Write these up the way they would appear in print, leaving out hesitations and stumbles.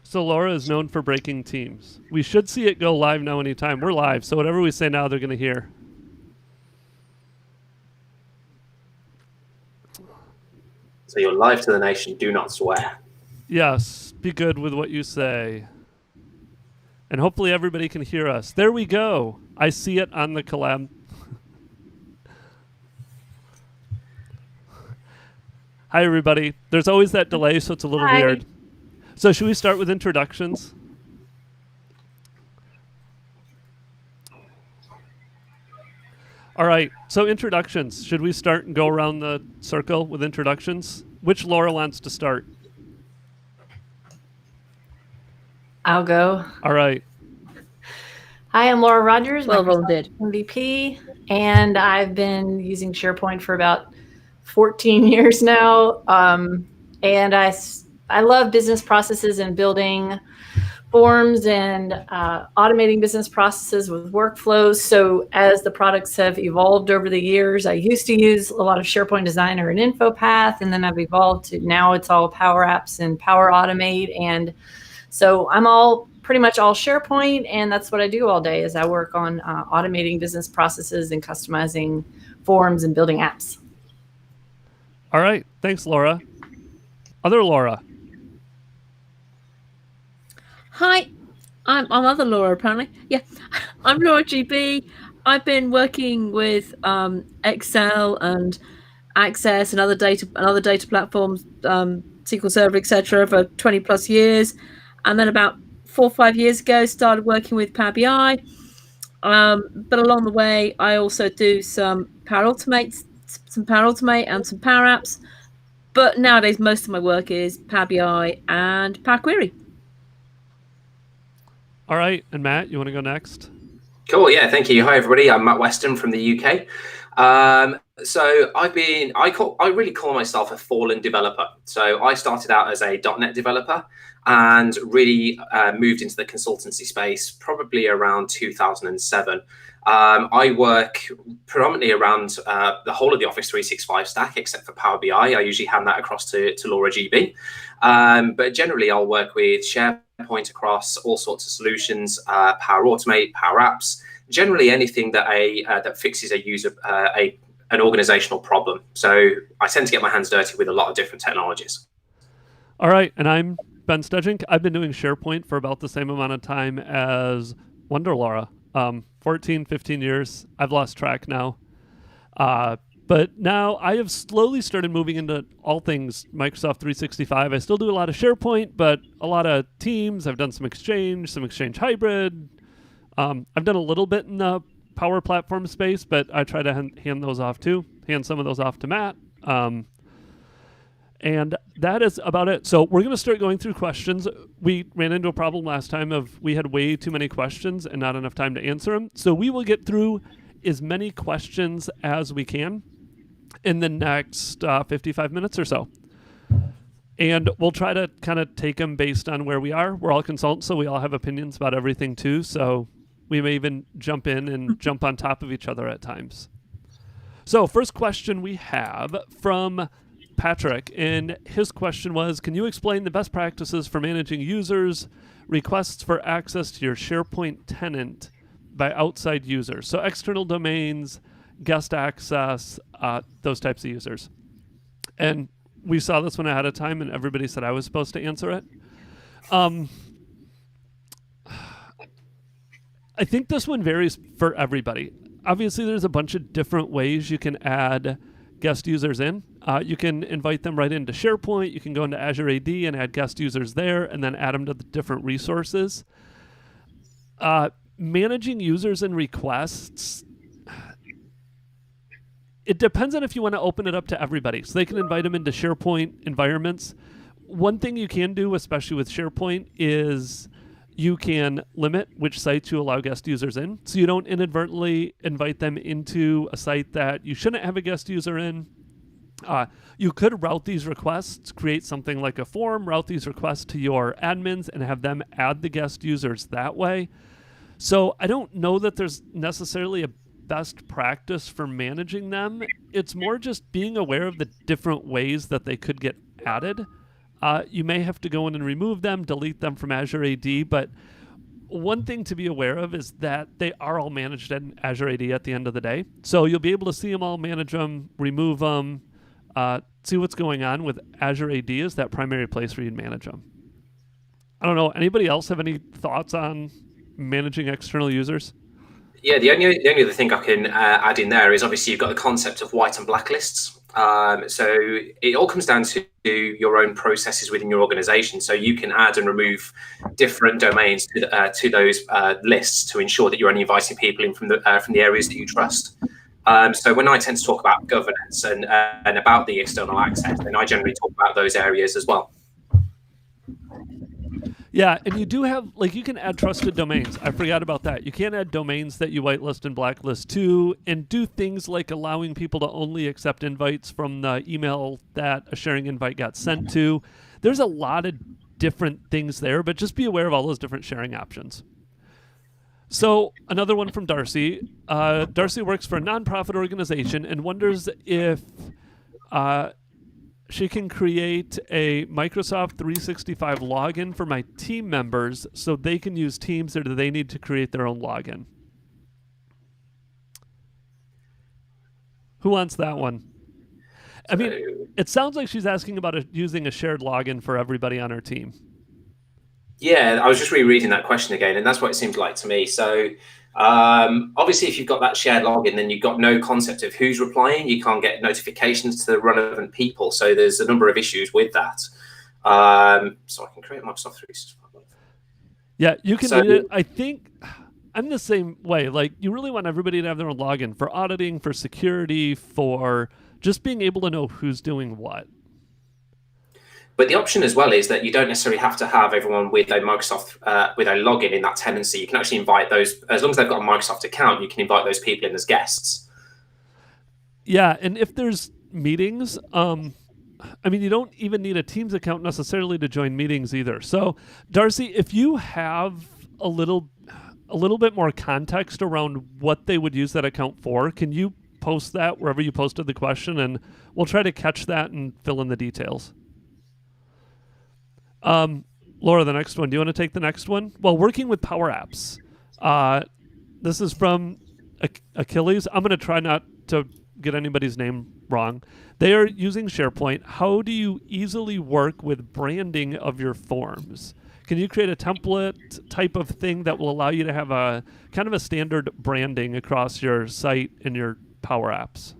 So Laura is known for breaking teams. We should see it go live now anytime. We're live, so whatever we say now, they're going to hear. So you're live to the nation. Do not swear. Yes, be good with what you say. And hopefully everybody can hear us. There we go. I see it on the collab. Hi, everybody. There's always that delay, so it's a little weird. So should we start with introductions? All right, so introductions. Should we start and go around the circle with introductions? Which Laura wants to start? I'll go. All right. Hi, I'm Laura Rogers, Microsoft MVP, and I've been using SharePoint for about 14 years now. And I love business processes and building forms and automating business processes with workflows. So as the products have evolved over the years, I used to use a lot of SharePoint Designer and InfoPath, and then I've evolved to now it's all Power Apps and Power Automate. And so I'm pretty much all SharePoint, and that's what I do all day is I work on automating business processes and customizing forms and building apps. All right. Thanks, Laura. Other Laura. Hi, I'm other Laura apparently. Yeah, I'm Laura GB. I've been working with Excel and Access and other data platforms, SQL Server, etc., for 20 plus years, and then about 4 or 5 years ago started working with Power BI. But along the way, I also do some Power Automate and some Power Apps. But nowadays, most of my work is Power BI and Power Query. All right. And Matt, you want to go next? Cool. Yeah. Thank you. Hi, everybody. I'm Matt Weston from the UK. So I really call myself a fallen developer. So I started out as a .NET developer and really moved into the consultancy space probably around 2007. I work predominantly around the whole of the Office 365 stack, except for Power BI. I usually hand that across to Laura GB. But generally, I'll work with SharePoint across all sorts of solutions, Power Automate, Power Apps, generally anything that that fixes a user, an organizational problem. So I tend to get my hands dirty with a lot of different technologies. All right. And I'm Ben Stegink. I've been doing SharePoint for about the same amount of time as Wonder Laura. 14, 15 years. I've lost track now. But now I have slowly started moving into all things Microsoft 365. I still do a lot of SharePoint, but a lot of Teams. I've done some Exchange Hybrid. I've done a little bit in the Power Platform space, but I try to hand some of those off to Matt. And that is about it. So we're going to start going through questions. We ran into a problem last time of we had way too many questions and not enough time to answer them. So we will get through as many questions as we can in the next 55 minutes or so. And we'll try to kind of take them based on where we are. We're all consultants, so we all have opinions about everything too. So we may even jump in and jump on top of each other at times. So first question we have from Patrick, and his question was, can you explain the best practices for managing users' requests for access to your SharePoint tenant by outside users? So external domains, guest access, those types of users. And we saw this one ahead of time, and everybody said I was supposed to answer it. I think this one varies for everybody. Obviously, there's a bunch of different ways you can add guest users in. You can invite them right into SharePoint. You can go into Azure AD and add guest users there and then add them to the different resources. Managing users and requests, it depends on if you want to open it up to everybody. So they can invite them into SharePoint environments. One thing you can do, especially with SharePoint, is you can limit which sites you allow guest users in. So you don't inadvertently invite them into a site that you shouldn't have a guest user in. You could route these requests, create something like a form, route these requests to your admins and have them add the guest users that way. So I don't know that there's necessarily a best practice for managing them. It's more just being aware of the different ways that they could get added. you may have to go in and remove them, delete them from Azure AD, but one thing to be aware of is that they are all managed in Azure AD at the end of the day. So you'll be able to see them all, manage them, remove them, see what's going on with Azure AD is that primary place where you'd manage them. I don't know. Anybody else have any thoughts on managing external users? Yeah, the only other thing I can add in there is obviously you've got the concept of white and black lists. So it all comes down to your own processes within your organization. So you can add and remove different domains to those lists to ensure that you're only inviting people in from the areas that you trust. So when I tend to talk about governance and about the external access, then I generally talk about those areas as well. Yeah, and you do have, like, you can add trusted domains. I forgot about that. You can add domains that you whitelist and blacklist too, and do things like allowing people to only accept invites from the email that a sharing invite got sent to. There's a lot of different things there, but just be aware of all those different sharing options. So another one from Darcy. Darcy works for a nonprofit organization and wonders if she can create a Microsoft 365 login for my team members so they can use Teams, or do they need to create their own login? Who wants that one? I mean, it sounds like she's asking about using a shared login for everybody on her team. Yeah, I was just rereading that question again, and that's what it seems like to me. So obviously, if you've got that shared login, then you've got no concept of who's replying. You can't get notifications to the relevant people. So there's a number of issues with that. So I can create Microsoft 365. Yeah, you can do it. I think I'm the same way. Like, you really want everybody to have their own login for auditing, for security, for just being able to know who's doing what. But the option as well is that you don't necessarily have to have everyone with a Microsoft with a login in that tenancy. You can actually invite those, as long as they've got a Microsoft account, you can invite those people in as guests. Yeah, and if there's meetings, I mean, you don't even need a Teams account necessarily to join meetings either. So, Darcy, if you have a little bit more context around what they would use that account for, can you post that wherever you posted the question, and we'll try to catch that and fill in the details. Laura, the next one. Do you want to take the next one? Well, working with Power Apps. This is from Achilles. I'm going to try not to get anybody's name wrong. They are using SharePoint. How do you easily work with branding of your forms? Can you create a template type of thing that will allow you to have a kind of a standard branding across your site and your Power Apps?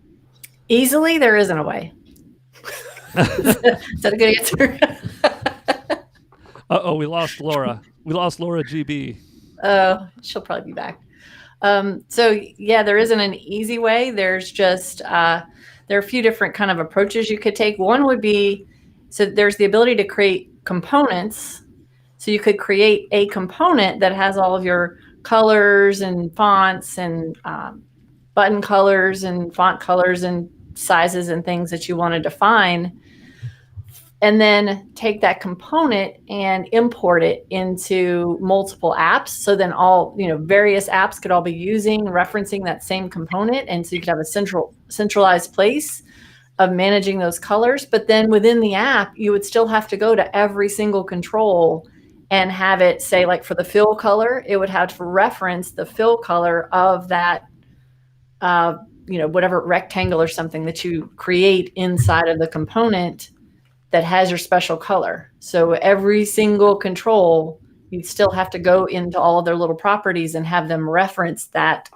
Easily, there isn't a way. Is that a good answer? Uh-oh, we lost Laura. We lost Laura GB. Oh, she'll probably be back. So yeah, there isn't an easy way. There's just, there are a few different kind of approaches you could take. One would be, so there's the ability to create components. So you could create a component that has all of your colors and fonts and button colors and font colors and sizes and things that you want to define, and then take that component and import it into multiple apps. So then all, various apps could all be referencing that same component. And so you could have a centralized place of managing those colors. But then within the app, you would still have to go to every single control and have it say, like for the fill color, it would have to reference the fill color of that, whatever rectangle or something that you create inside of the component that has your special color. So every single control, you'd still have to go into all of their little properties and have them reference that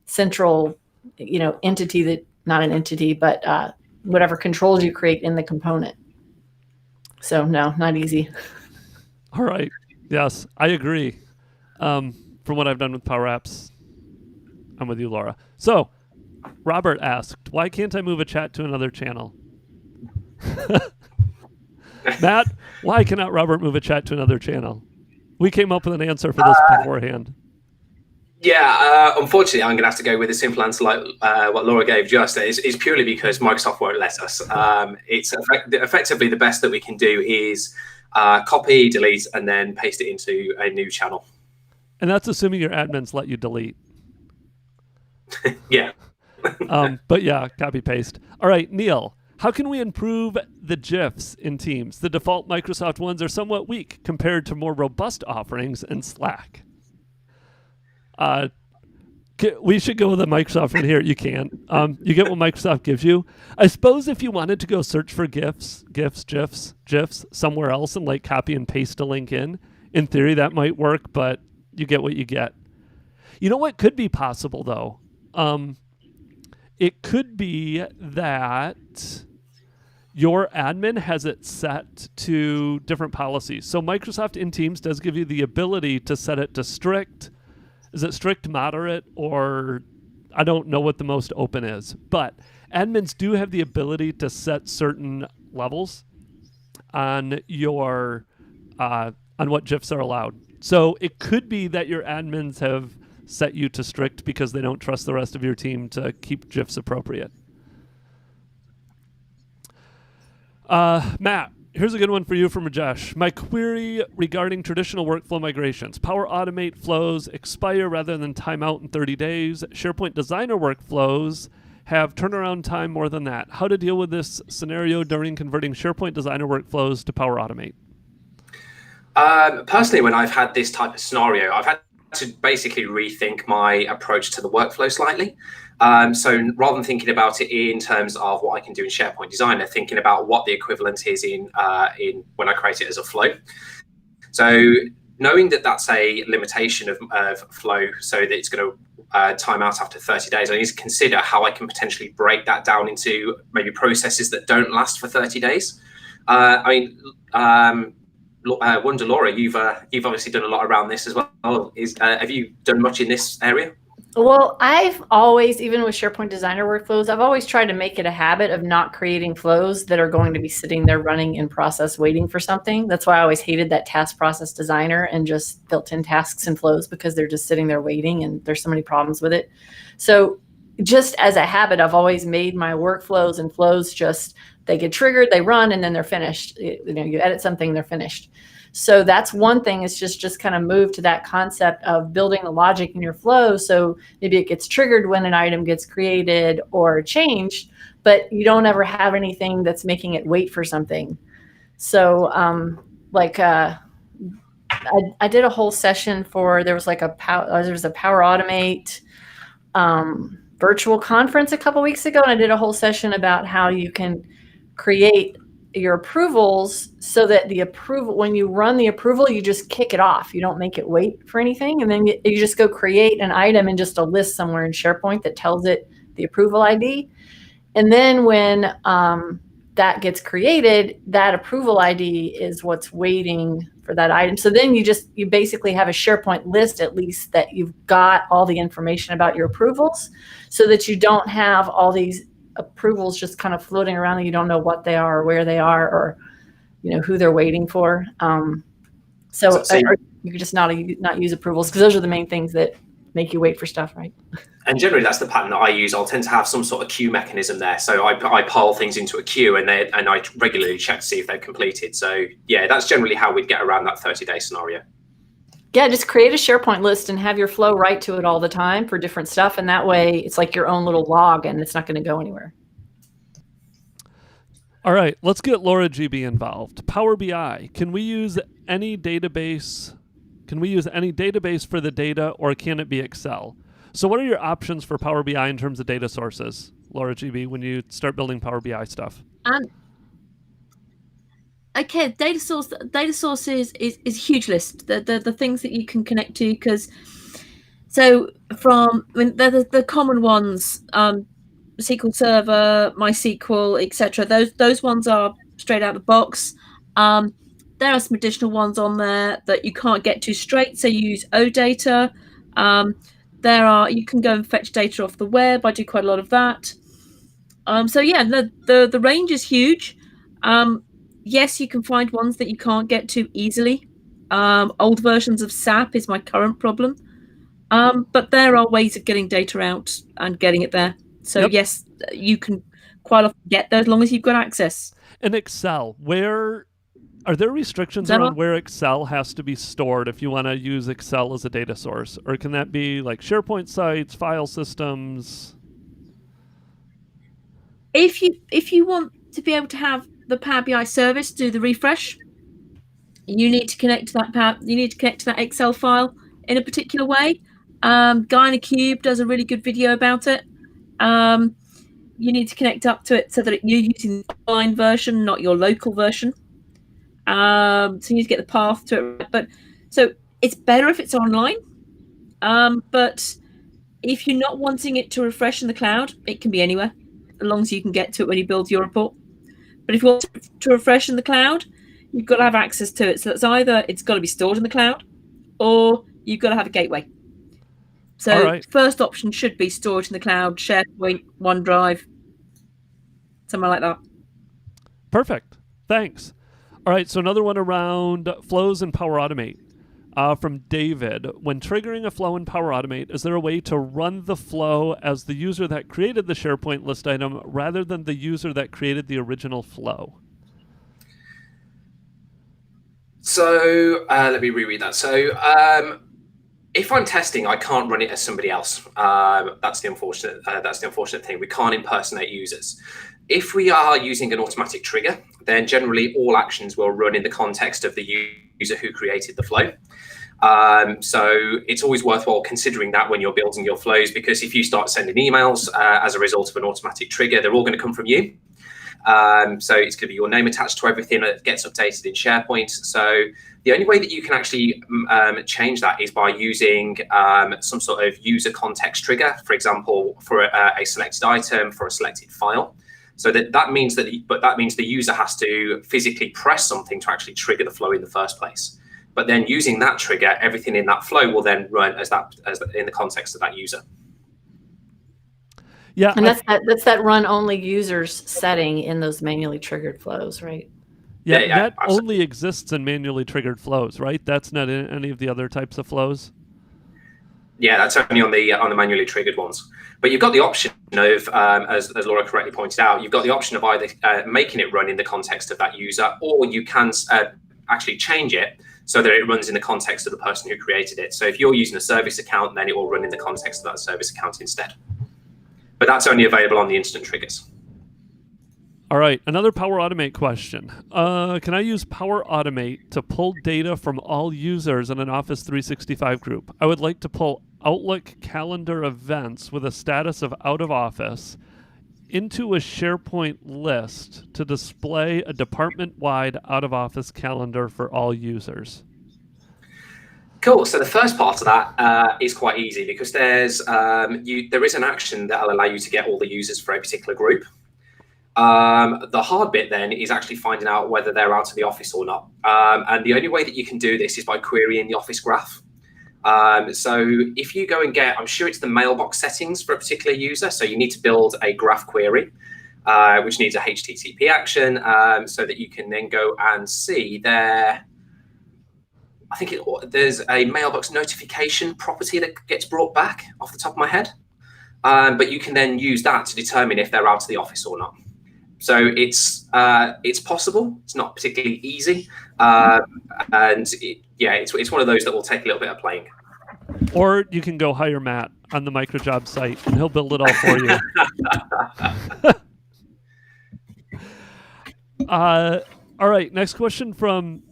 central, entity that, not an entity, but whatever controls you create in the component. So no, not easy. All right. Yes, I agree. From what I've done with Power Apps, I'm with you, Laura. So Robert asked, why can't I move a chat to another channel? Matt, why cannot Robert move a chat to another channel? We came up with an answer for this beforehand. Yeah, unfortunately, I'm going to have to go with a simple answer like what Laura gave just. It's purely because Microsoft won't let us. It's effectively the best that we can do is copy, delete, and then paste it into a new channel. And that's assuming your admins let you delete. Yeah. But yeah, copy, paste. All right, Neil. How can we improve the GIFs in Teams? The default Microsoft ones are somewhat weak compared to more robust offerings in Slack. We should go with the Microsoft one here. You can't. You get what Microsoft gives you. I suppose if you wanted to go search for GIFs somewhere else and like copy and paste a link in theory that might work, but you get what you get. You know what could be possible though? It could be that your admin has it set to different policies. So Microsoft in Teams does give you the ability to set it to strict. Is it strict, moderate, or I don't know what the most open is. But admins do have the ability to set certain levels on your on what GIFs are allowed. So it could be that your admins have set you to strict because they don't trust the rest of your team to keep GIFs appropriate. Matt, here's a good one for you from Rajesh. My query regarding traditional workflow migrations. Power Automate flows expire rather than time out in 30 days. SharePoint Designer workflows have turnaround time more than that. How to deal with this scenario during converting SharePoint Designer workflows to Power Automate? Personally, when I've had this type of scenario, I've had to basically rethink my approach to the workflow slightly. So rather than thinking about it in terms of what I can do in SharePoint Designer, thinking about what the equivalent is in when I create it as a flow. So knowing that that's a limitation of flow, so that it's going to time out after 30 days, I need to consider how I can potentially break that down into maybe processes that don't last for 30 days. Wonder Laura, you've obviously done a lot around this as well. Have you done much in this area? Well, I've always, even with SharePoint Designer workflows, I've always tried to make it a habit of not creating flows that are going to be sitting there running in process waiting for something. That's why I always hated that task process designer and just built in tasks and flows, because they're just sitting there waiting and there's so many problems with it. So just as a habit, I've always made my workflows and flows just, they get triggered, they run, and then they're finished. You edit something, they're finished. So that's one thing, is just kind of move to that concept of building the logic in your flow. So maybe it gets triggered when an item gets created or changed, but you don't ever have anything that's making it wait for something. So I did a whole session for, there was a Power Automate virtual conference a couple weeks ago, and I did a whole session about how you can create your approvals so that the approval, when you run the approval, you just kick it off. You don't make it wait for anything. And then you just go create an item in just a list somewhere in SharePoint that tells it the approval ID. And then when that gets created, that approval ID is what's waiting for that item. So then you basically have a SharePoint list, at least, that you've got all the information about your approvals, so that you don't have all these approvals just kind of floating around and you don't know what they are or where they are, or who they're waiting for. So you could just not use approvals, because those are the main things that make you wait for stuff, right? And generally, that's the pattern that I use. I'll tend to have some sort of queue mechanism there. So I pile things into a queue, and I regularly check to see if they're completed. So yeah, that's generally how we'd get around that 30-day scenario. Yeah, just create a SharePoint list and have your flow write to it all the time for different stuff. And that way it's like your own little log, and it's not going to go anywhere. All right, let's get Laura GB involved. Power BI. Can we use any database? Can we use any database for the data, or can it be Excel? So what are your options for Power BI in terms of data sources, Laura GB, when you start building Power BI stuff? Okay, data sources is a huge list. The things that you can connect to, because the common ones, SQL Server, MySQL, etc. Those ones are straight out of the box. There are some additional ones on there that you can't get to straight, so you use OData. You can go and fetch data off the web. I do quite a lot of that. So yeah, the range is huge. Yes, you can find ones that you can't get to easily. Old versions of SAP is my current problem. But there are ways of getting data out and getting it there. So yep. Yes, you can quite often get there as long as you've got access. In Excel, are there restrictions around where Excel has to be stored if you want to use Excel as a data source? Or can that be like SharePoint sites, file systems? If you want to be able to have the Power BI service do the refresh, you need to connect to that Excel file in a particular way. Guy in a Cube does a really good video about it. You need to connect up to it so that you're using the online version, not your local version. So you need to get the path to it. But so it's better if it's online. But if you're not wanting it to refresh in the cloud, it can be anywhere, as long as you can get to it when you build your report. But if you want to refresh in the cloud, you've got to have access to it. So it's either it's got to be stored in the cloud, or you've got to have a gateway. So first option should be storage in the cloud, SharePoint, OneDrive, something like that. Perfect. Thanks. All right, so another one around flows in Power Automate from David. When triggering a flow in Power Automate, is there a way to run the flow as the user that created the SharePoint list item rather than the user that created the original flow? So let me reread that. So if I'm testing, I can't run it as somebody else. That's the unfortunate thing. We can't impersonate users. If we are using an automatic trigger, then generally all actions will run in the context of the user who created the flow. So it's always worthwhile considering that when you're building your flows, because if you start sending emails as a result of an automatic trigger, they're all going to come from you. So it's going to be your name attached to everything that gets updated in SharePoint. So the only way that you can actually change that is by using some sort of user context trigger, for example, for a selected item, for a selected file. So that means that the user has to physically press something to actually trigger the flow in the first place. But then using that trigger, everything in that flow will then run as in the context of that user. Yeah, and that's that run only users setting in those manually triggered flows, right? Yeah, that only exists in manually triggered flows, right? That's not in any of the other types of flows. Yeah, that's only on the manually triggered ones. But you've got the option of, as Laura correctly pointed out, you've got the option of either making it run in the context of that user, or you can actually change it so that it runs in the context of the person who created it. So if you're using a service account, then it will run in the context of that service account instead. But that's only available on the instant triggers. All right, another Power Automate question. Can I use Power Automate to pull data from all users in an Office 365 group? I would like to pull Outlook calendar events with a status of out of office into a SharePoint list to display a department-wide out of office calendar for all users. Cool. So the first part of that is quite easy, because there is an action that will allow you to get all the users for a particular group. The hard bit then is actually finding out whether they're out of the office or not. And the only way that you can do this is by querying the Office graph. So if you go and I'm sure it's the mailbox settings for a particular user. So you need to build a graph query, which needs a HTTP action, so that you can then go and see there's a mailbox notification property that gets brought back off the top of my head. But you can then use that to determine if they're out of the office or not. So it's possible. It's not particularly easy, and it's one of those that will take a little bit of playing. Or you can go hire Matt on the Microjob site, and he'll build it all for you. All right, next question from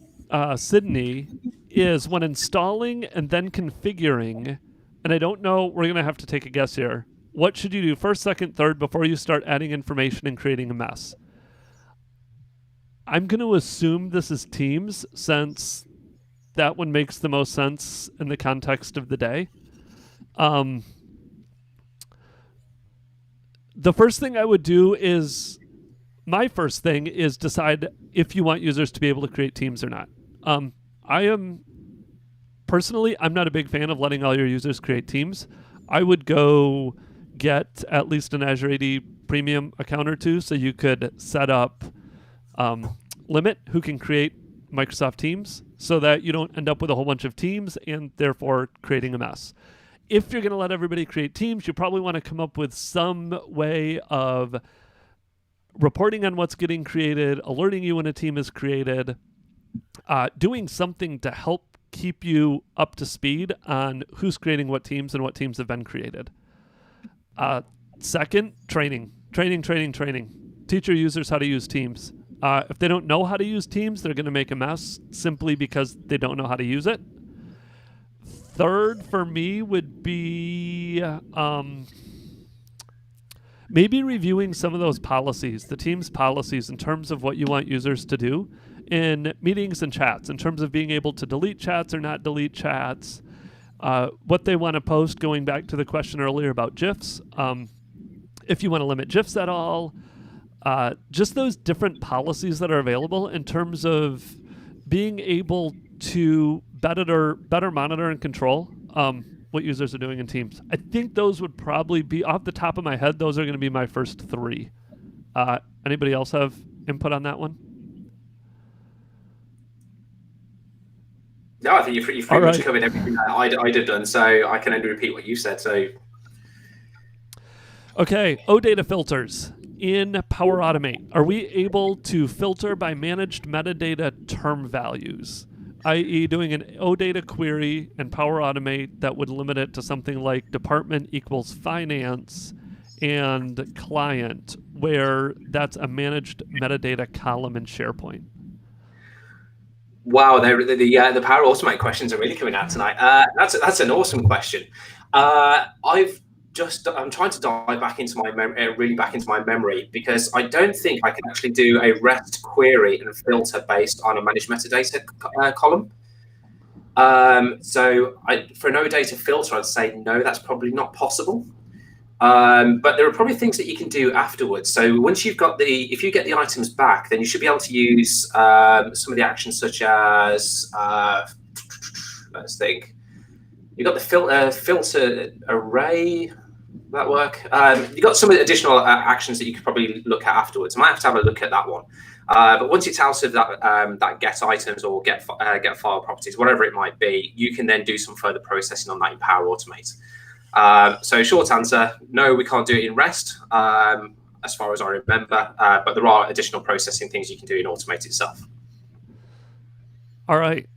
Sydney is, when installing and then configuring, and I don't know, we're going to have to take a guess here. What should you do first, second, third before you start adding information and creating a mess? I'm going to assume this is Teams, since that one makes the most sense in the context of the day. The first thing I would do is, my first thing is decide if you want users to be able to create teams or not. Personally, I'm not a big fan of letting all your users create teams. I would go get at least an Azure AD Premium account or two, so you could set up limit who can create Microsoft Teams, so that you don't end up with a whole bunch of teams and therefore creating a mess. If you're going to let everybody create teams, you probably want to come up with some way of reporting on what's getting created, alerting you when a team is created, doing something to help keep you up to speed on who's creating what teams and what teams have been created. Second, training. teach your users how to use Teams. If they don't know how to use Teams, they're going to make a mess simply because they don't know how to use it. Third for me would be maybe reviewing some of those policies, the Teams policies, in terms of what you want users to do in meetings and chats, in terms of being able to delete chats or not delete chats, what they want to post, going back to the question earlier about GIFs, if you want to limit GIFs at all, just those different policies that are available in terms of being able to better monitor and control what users are doing in Teams. I think those would probably be, off the top of my head, those are going to be my first three. Anybody else have input on that one? No, I think you've pretty much covered everything that I'd have done, so I can only repeat what you said. So, okay, OData filters in Power Automate. Are we able to filter by managed metadata term values, i.e. doing an OData query in Power Automate that would limit it to something like department equals finance and client, where that's a managed metadata column in SharePoint? wow, the Power Automate questions are really coming out tonight. That's an awesome question. I'm trying to dive back into my memory, because I don't think I can actually do a REST query and filter based on a managed metadata column. So for an OData filter, I'd say no, that's probably not possible. But there are probably things that you can do afterwards. So once you've got if you get the items back, then you should be able to use some of the actions such as, let's think, you've got the filter array. That work? You've got some additional actions that you could probably look at afterwards. I might have to have a look at that one. But once it's out of that get items or get file properties, whatever it might be, you can then do some further processing on that in Power Automate. So short answer, no, we can't do it in REST, as far as I remember. But there are additional processing things you can do in Automate itself. All right.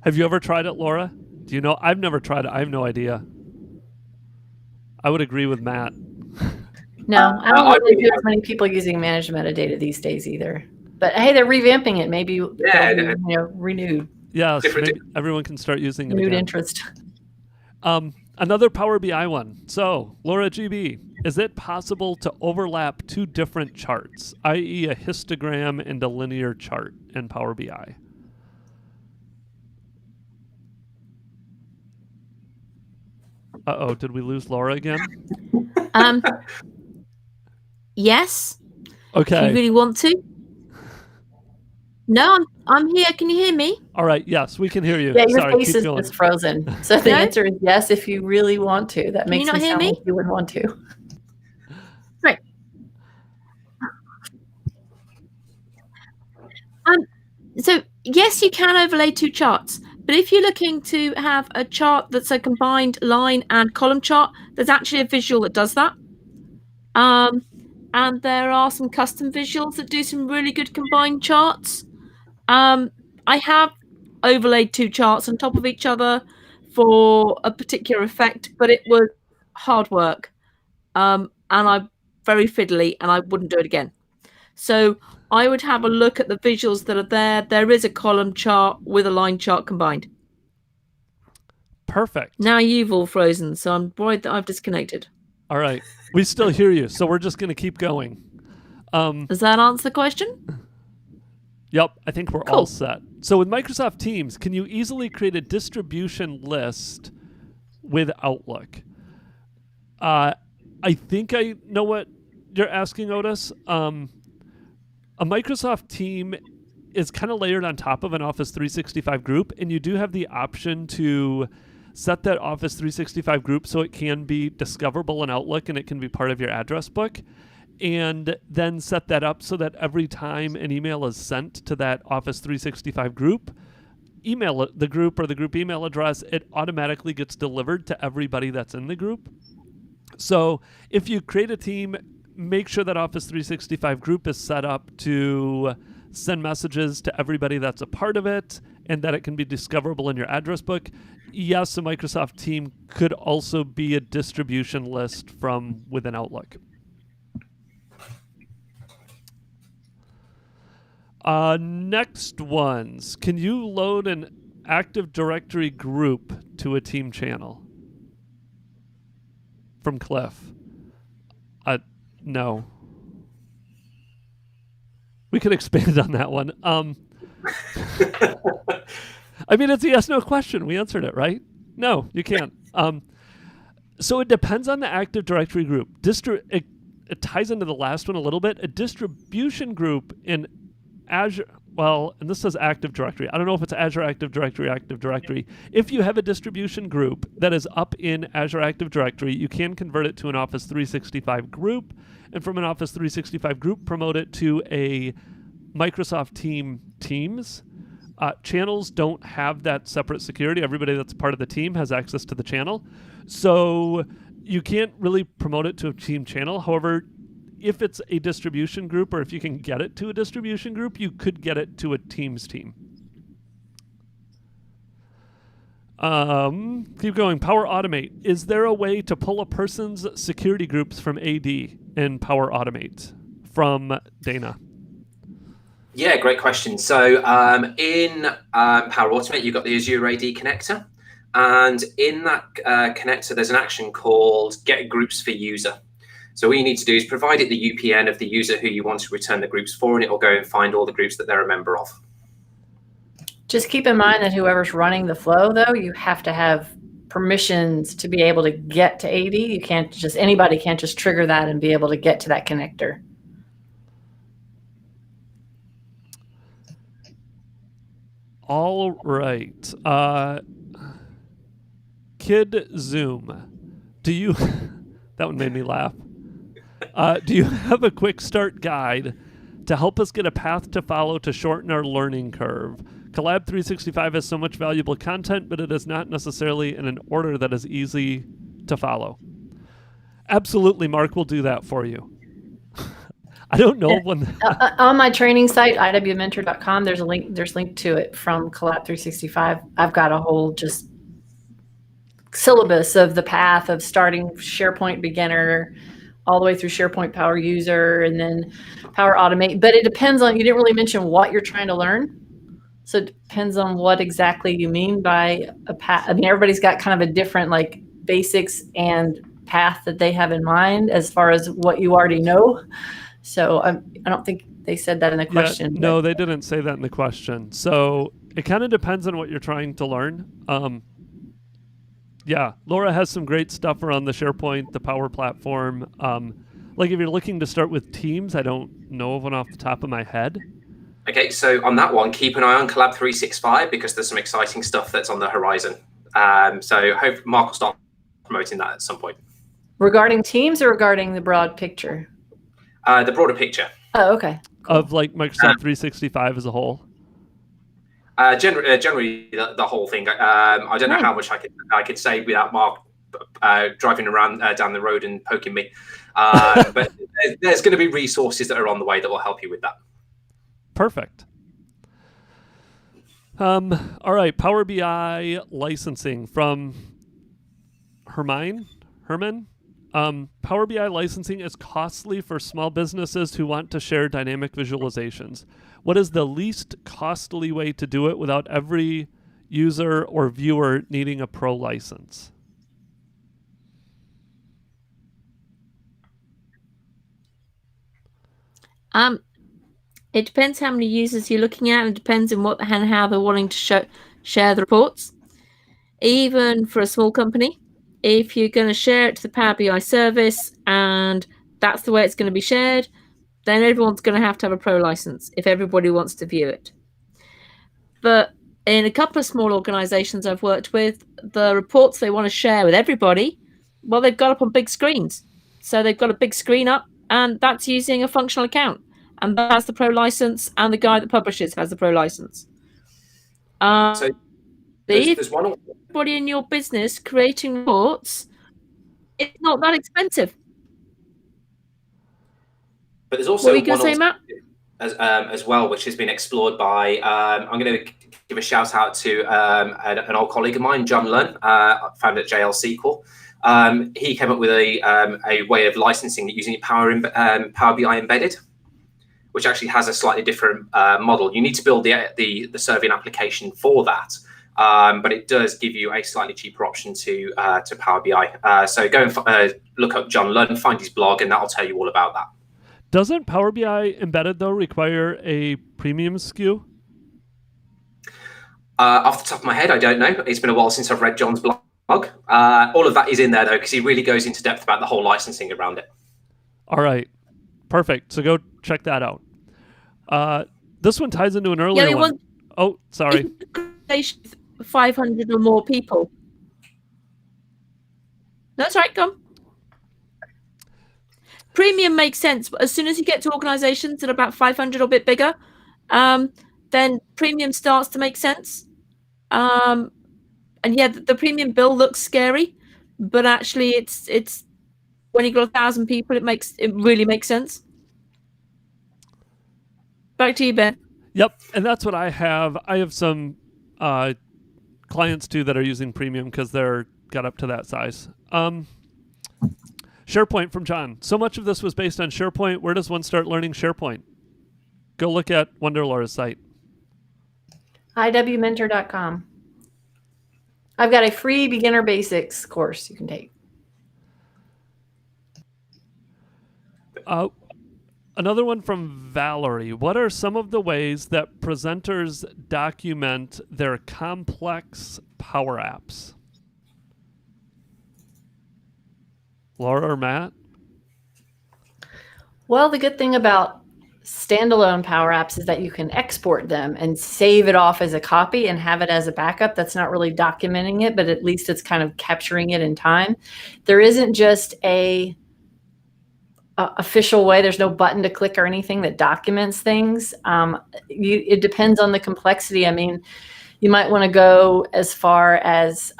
Have you ever tried it, Laura? Do you know? I've never tried it. I have no idea. I would agree with Matt. No, I don't really hear as many people using managed metadata these days either. But hey, they're revamping it. Maybe renewed. Yeah, so maybe everyone can start using it. Renewed again. interest. Another Power BI one. So, Laura GB, is it possible to overlap two different charts, i.e. a histogram and a linear chart in Power BI? Uh-oh, did we lose Laura again? Yes. Okay. Do you really want to? No, I'm here. Can you hear me? All right. Yes, we can hear you. Yeah, your Sorry, face is just frozen. So the answer is yes, if you really want to. That makes me sound like you would want to. Right. So yes, you can overlay two charts. But if you're looking to have a chart that's a combined line and column chart, there's actually a visual that does that. And there are some custom visuals that do some really good combined charts. I have overlaid two charts on top of each other for a particular effect, but it was hard work. And I'm very fiddly, and I wouldn't do it again. So I would have a look at the visuals that are there. There is a column chart with a line chart combined. Perfect. Now you've all frozen, so I'm worried that I've disconnected. All right. We still hear you, so we're just going to keep going. Does that answer the question? Yep, I think we're all set. So with Microsoft Teams, can you easily create a distribution list with Outlook? I think I know what you're asking, Otis. A Microsoft team is kind of layered on top of an Office 365 group, and you do have the option to set that Office 365 group so it can be discoverable in Outlook and it can be part of your address book, and then set that up so that every time an email is sent to that Office 365 group, email the group or the group email address, it automatically gets delivered to everybody that's in the group. So if you create a team, make sure that Office 365 group is set up to send messages to everybody that's a part of it and that it can be discoverable in your address book. Yes, a Microsoft team could also be a distribution list from within Outlook. Next ones. Can you load an Active Directory group to a team channel? From Cliff. No. We could expand on that one. I mean, it's a yes/no question. We answered it, right? No, you can't. So it depends on the Active Directory group. It ties into the last one a little bit. A distribution group in Azure, well, and this says Active Directory. I don't know if it's Azure Active Directory. If you have a distribution group that is up in Azure Active Directory, you can convert it to an Office 365 group, and from an Office 365 group, promote it to a Microsoft Teams. Channels don't have that separate security. Everybody that's part of the team has access to the channel. So you can't really promote it to a team channel. However, if it's a distribution group, or if you can get it to a distribution group, you could get it to a Teams team. Keep going. Power Automate. Is there a way to pull a person's security groups from AD in Power Automate? From Dana. Yeah, great question. So in Power Automate, you've got the Azure AD connector. And in that connector, there's an action called Get Groups for User. So all you need to do is provide it the UPN of the user who you want to return the groups for, and it will go and find all the groups that they're a member of. Just keep in mind that whoever's running the flow, though, you have to have permissions to be able to get to AD. You can't just, anybody can't just trigger that and be able to get to that connector. All right. Kid Zoom. Do you... that one made me laugh. Do you have a quick start guide to help us get a path to follow to shorten our learning curve? Collab 365 has so much valuable content, but it is not necessarily in an order that is easy to follow. Absolutely, Mark will do that for you. I don't know when on my training site, iwmentor.com, there's link to it from Collab 365. I've got a whole just syllabus of the path of starting SharePoint beginner all the way through SharePoint Power User and then Power Automate. But it depends on, you didn't really mention what you're trying to learn. So it depends on what exactly you mean by a path. I mean, everybody's got kind of a different like basics and path that they have in mind as far as what you already know. So I don't think they said that in the question. Yeah, no, they didn't say that in the question. So it kind of depends on what you're trying to learn. Yeah, Laura has some great stuff around the SharePoint, the Power Platform. Like if you're looking to start with Teams, I don't know of one off the top of my head. Okay, so on that one, keep an eye on Collab 365 because there's some exciting stuff that's on the horizon. So hope Mark will start promoting that at some point. Regarding Teams or regarding the broad picture? The broader picture. Oh, okay. Cool. Of like Microsoft 365 as a whole. Generally, the whole thing. I don't know how much I could say without Mark driving around down the road and poking me. But there's going to be resources that are on the way that will help you with that. Perfect. All right, Power BI licensing from Herman. Power BI licensing is costly for small businesses who want to share dynamic visualizations. What is the least costly way to do it without every user or viewer needing a pro license? It depends how many users you're looking at, and it depends on what and how they're wanting to share the reports. Even for a small company, if you're going to share it to the Power BI service and that's the way it's going to be shared, then everyone's going to have a pro license if everybody wants to view it. But in a couple of small organizations I've worked with, the reports they want to share with everybody, well, they've got up on big screens. So they've got a big screen up, and that's using a functional account. And that has the pro license, and the guy that publishes has the pro license. So there's one. Everybody in your business creating reports, it's not that expensive. But there's also what were you going to say, Matt? As well, which has been explored by. I'm going to give a shout out to an old colleague of mine, John Lunn, found at JL SQL. He came up with a way of licensing it using Power BI embedded, which actually has a slightly different model. You need to build the surveying application for that. But it does give you a slightly cheaper option to Power BI. So go and look up John Lunn, find his blog, and that'll tell you all about that. Doesn't Power BI embedded, though, require a premium SKU? Off the top of my head, I don't know. It's been a while since I've read John's blog. All of that is in there, though, because he really goes into depth about the whole licensing around it. All right. Perfect. So go check that out. This one ties into an earlier one. Oh, sorry. 500 or more people. That's right, come. Premium makes sense. As soon as you get to organizations that are about 500 or a bit bigger, then premium starts to make sense. And yeah, the premium bill looks scary, but actually it's when you got 1,000 people, it really makes sense. Back to you, Ben. Yep, and that's what I have. I have some clients too that are using premium because they're got up to that size. SharePoint from John. So much of this was based on SharePoint. Where does one start learning SharePoint? Go look at Wonderlaura's site. iwmentor.com. I've got a free beginner basics course you can take. Another one from Valerie. What are some of the ways that presenters document their complex Power Apps? Laura or Matt? Well, the good thing about standalone Power Apps is that you can export them and save it off as a copy and have it as a backup. That's not really documenting it, but at least it's kind of capturing it in time. There isn't just a official way. There's no button to click or anything that documents things. It depends on the complexity. I mean, you might want to go as far as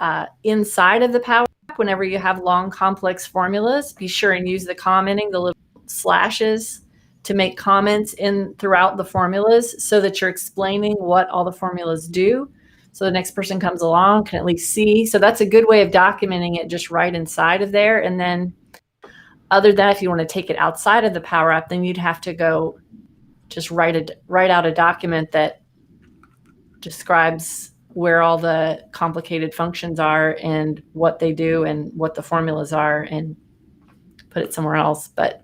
inside of the Power App. Whenever you have long, complex formulas, be sure and use the commenting, the little slashes, to make comments in throughout the formulas so that you're explaining what all the formulas do. So the next person comes along can at least see. So that's a good way of documenting it, just right inside of there. And then other than that, if you want to take it outside of the Power App, then you'd have to go just write out a document that describes where all the complicated functions are and what they do and what the formulas are and put it somewhere else. But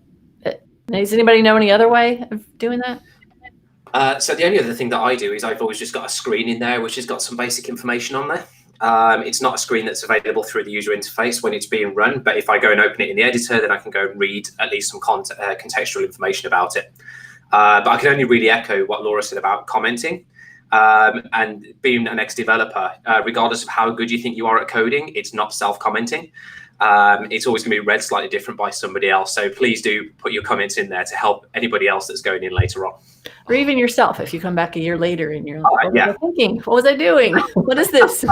does anybody know any other way of doing that? So the only other thing that I do is I've always just got a screen in there which has got some basic information on there. It's not a screen that's available through the user interface when it's being run, but if I go and open it in the editor, then I can go and read at least some contextual information about it. But I can only really echo what Laura said about commenting. And being an ex-developer, regardless of how good you think you are at coding, it's not self-commenting. It's always going to be read slightly different by somebody else. So please do put your comments in there to help anybody else that's going in later on. Or even yourself, if you come back a year later and you're like, what was I thinking? What was I doing? What is this?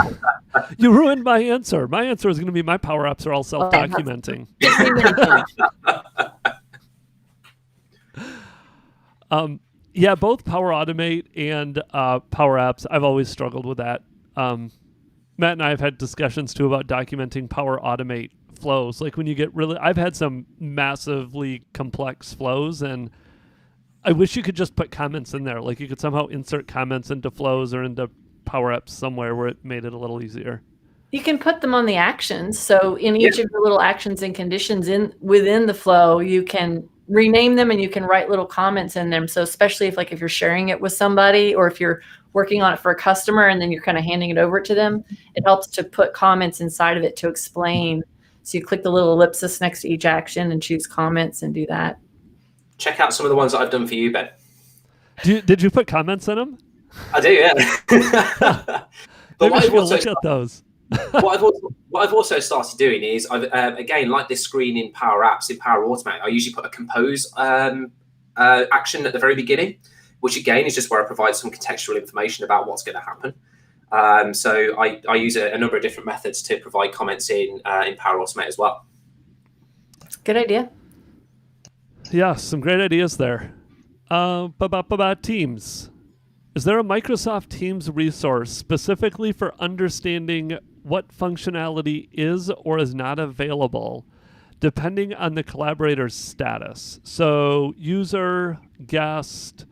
You ruined my answer. My answer is going to be my Power Apps are all self-documenting. Yeah, both Power Automate and Power Apps, I've always struggled with that. Matt and I have had discussions too about documenting Power Automate flows. Like when you get I've had some massively complex flows, and I wish you could just put comments in there. Like you could somehow insert comments into flows or into Power Apps somewhere where it made it a little easier. You can put them on the actions. So in each of the little actions and conditions within the flow, you can rename them and you can write little comments in them. So especially if you're sharing it with somebody or if you're working on it for a customer and then you're kind of handing it over to them, it helps to put comments inside of it to explain. So you click the little ellipsis next to each action and choose comments and do that. Check out some of the ones that I've done for you, Ben. Did you put comments in them? I do, yeah. But what I've also look at those. what I've also started doing is I've again, like this screen in Power Apps, in Power Automate, I usually put a compose action at the very beginning, which again is just where I provide some contextual information about what's going to happen. So I use a number of different methods to provide comments in Power Automate as well. Good idea. Yeah, some great ideas there. Teams. Is there a Microsoft Teams resource specifically for understanding what functionality is or is not available depending on the collaborator's status. So user, guest,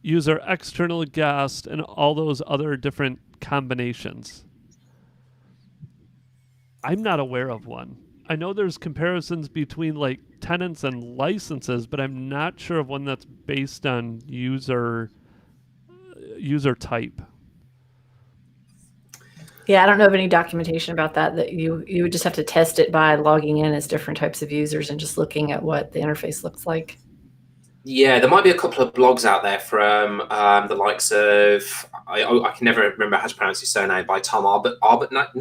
user external guest, and all those other different combinations. I'm not aware of one. I know there's comparisons between like tenants and licenses, but I'm not sure of one that's based on user type. Yeah, I don't know of any documentation about that. That you would just have to test it by logging in as different types of users and just looking at what the interface looks like. Yeah, there might be a couple of blogs out there from the likes of I can never remember how to pronounce his surname, by Tom Arbuthnot.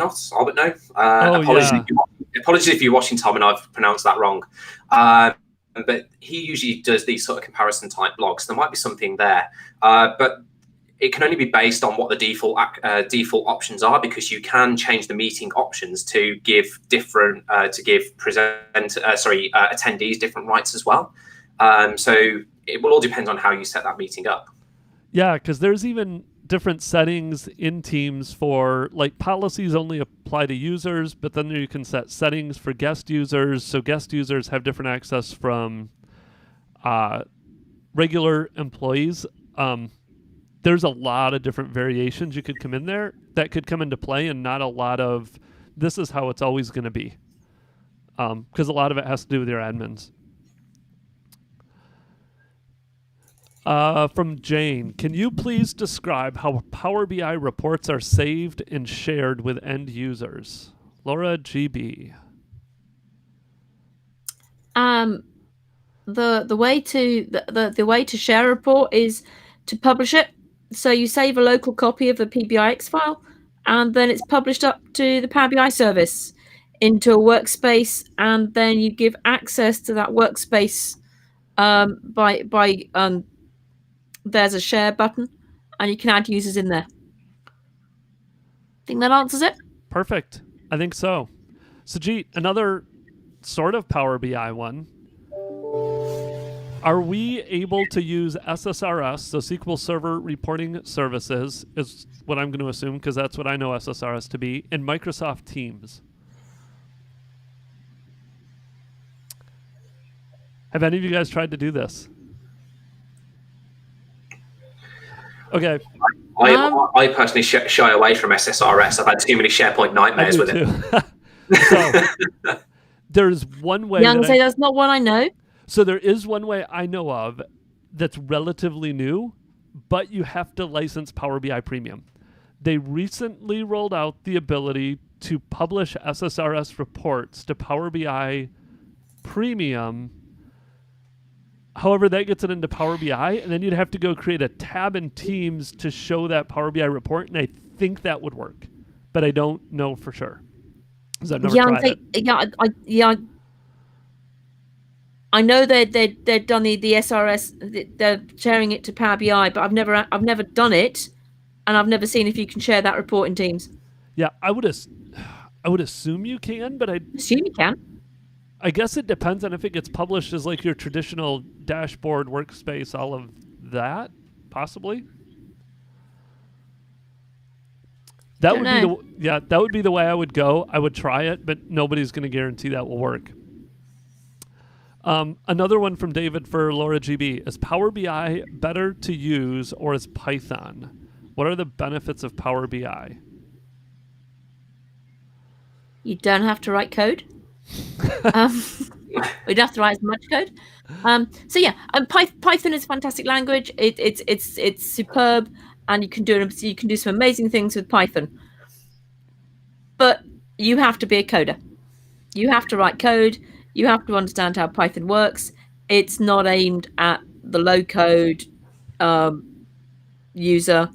Apologies if you're watching, Tom, and I've pronounced that wrong. But he usually does these sort of comparison type blogs. There might be something there, but it can only be based on what the default options are, because you can change the meeting options to give different attendees different rights as well. So it will all depend on how you set that meeting up. Yeah, because there's even different settings in Teams for, like, policies only apply to users, but then you can set settings for guest users. So guest users have different access from regular employees. There's a lot of different variations you could come in there that could come into play, and not a lot of this is how it's always going to be, because a lot of it has to do with your admins. From Jane, can you please describe how Power BI reports are saved and shared with end users? Laura GB. The way to share a report is to publish it. So you save a local copy of the PBIX file, and then it's published up to the Power BI service into a workspace, and then you give access to that workspace by there's a share button, and you can add users in there. Think that answers it? Perfect. I think so. Sajit, another sort of Power BI one. Are we able to use SSRS, so SQL Server Reporting Services, is what I'm going to assume, because that's what I know SSRS to be, in Microsoft Teams? Have any of you guys tried to do this? Okay. I personally shy away from SSRS. I've had too many SharePoint nightmares with it. So, there's one way. That's not one I know. So there is one way I know of that's relatively new, but you have to license Power BI Premium. They recently rolled out the ability to publish SSRS reports to Power BI Premium. However, that gets it into Power BI, and then you'd have to go create a tab in Teams to show that Power BI report, and I think that would work, but I don't know for sure, because I've never tried it. I know they've done the SRS, they're sharing it to Power BI, but I've never done it, and I've never seen if you can share that report in Teams. Yeah, I would assume you can, but I assume you can. I guess it depends on if it gets published as like your traditional dashboard workspace, all of that, possibly. That would be the way I would go. I would try it, but nobody's going to guarantee that will work. Another one from David for Laura GB. Is Power BI better to use, or is Python? What are the benefits of Power BI? You don't have to write code. We don't have to write as much code. Python is a fantastic language. It's superb, and you can do some amazing things with Python. But you have to be a coder. You have to write code. You have to understand how Python works. It's not aimed at the low code user,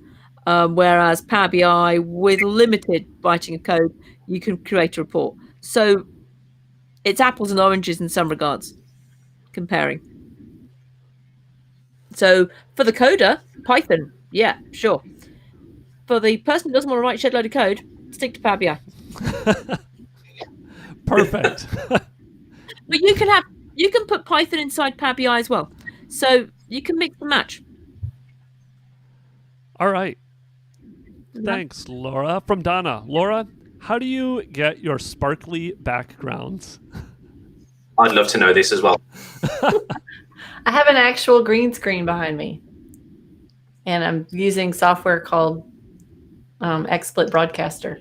whereas Power BI, with limited writing of code, you can create a report. So it's apples and oranges in some regards, comparing. So for the coder, Python, yeah, sure. For the person who doesn't want to write a shed load of code, stick to Power BI. Perfect. But you can put Python inside Power BI as well. So you can mix and match. All right. Thanks, Laura. From Donna. Laura, how do you get your sparkly backgrounds? I'd love to know this as well. I have an actual green screen behind me, and I'm using software called XSplit Broadcaster.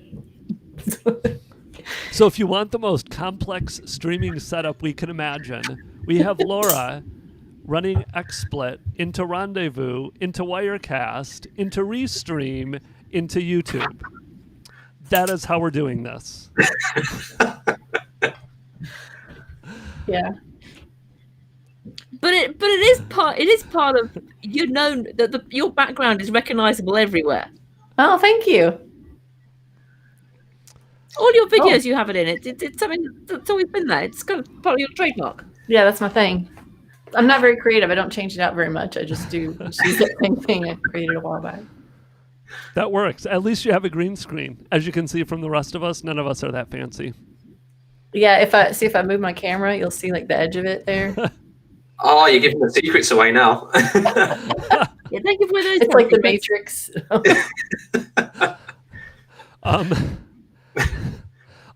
So if you want the most complex streaming setup we can imagine, we have Laura running XSplit into Rendezvous, into Wirecast, into Restream, into YouTube. That is how we're doing this. Yeah. But it is part of that your background is recognizable everywhere. Oh, thank you. All your videos you have it in. It's something that's always been there. It's kind of part of your trademark. Yeah, that's my thing. I'm not very creative. I don't change it out very much. I just do the same thing I created a while back. That works. At least you have a green screen. As you can see from the rest of us, none of us are that fancy. Yeah, if I move my camera, you'll see like the edge of it there. Oh, you're giving the secrets away now. Yeah, thank you for those. It's like the Matrix.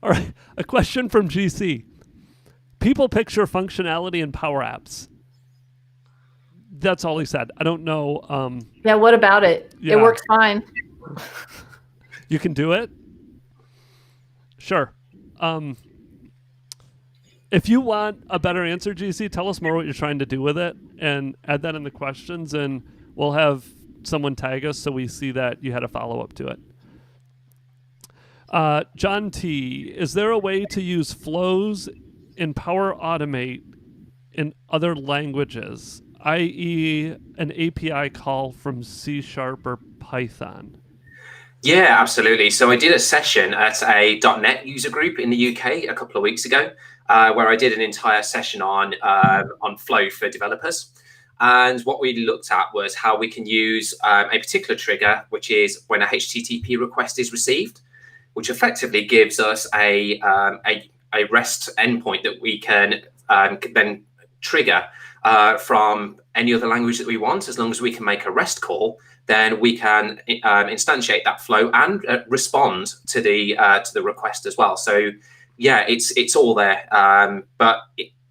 All right, a question from GC. People picture functionality in Power Apps. That's all he said. I don't know. Yeah, what about it? Yeah. It works fine. You can do it? Sure. If you want a better answer, GC, tell us more what you're trying to do with it and add that in the questions, and we'll have someone tag us so we see that you had a follow-up to it. John T., is there a way to use flows in Power Automate in other languages, i.e. an API call from C# or Python? Yeah, absolutely. So I did a session at a .NET user group in the UK a couple of weeks ago, where I did an entire session on Flow for developers. And what we looked at was how we can use a particular trigger, which is when a HTTP request is received, which effectively gives us a REST endpoint that we can then trigger from any other language that we want. As long as we can make a REST call, then we can instantiate that flow and respond to the request as well. So yeah, it's all there, but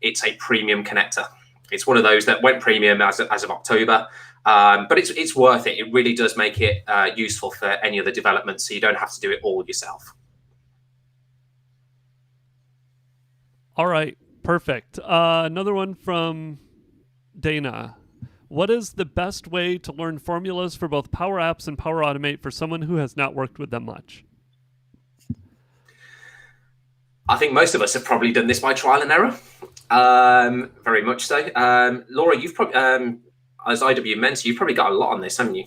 it's a premium connector. It's one of those that went premium as of October, but it's worth it. It really does make it useful for any other development, so you don't have to do it all yourself. All right, perfect. Another one from Dana. What is the best way to learn formulas for both Power Apps and Power Automate for someone who has not worked with them much? I think most of us have probably done this by trial and error, very much so. Laura, you've probably, as IW mentor, you've probably got a lot on this, haven't you?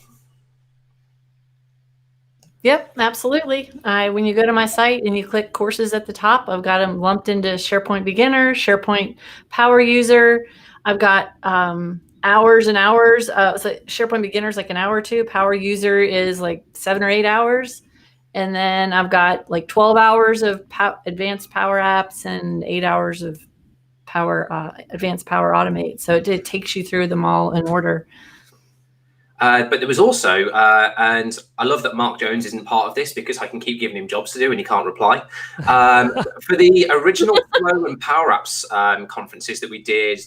Yep, absolutely. When you go to my site and you click courses at the top, I've got them lumped into SharePoint Beginner, SharePoint Power User. I've got hours and hours. So SharePoint Beginner is like an hour or two. Power User is like 7 or 8 hours. And then I've got like 12 hours of advanced Power Apps and 8 hours of advanced Power Automate. So it takes you through them all in order. But there was also, and I love that Mark Jones isn't part of this because I can keep giving him jobs to do and he can't reply. For the original Flow and Power Apps conferences that we did,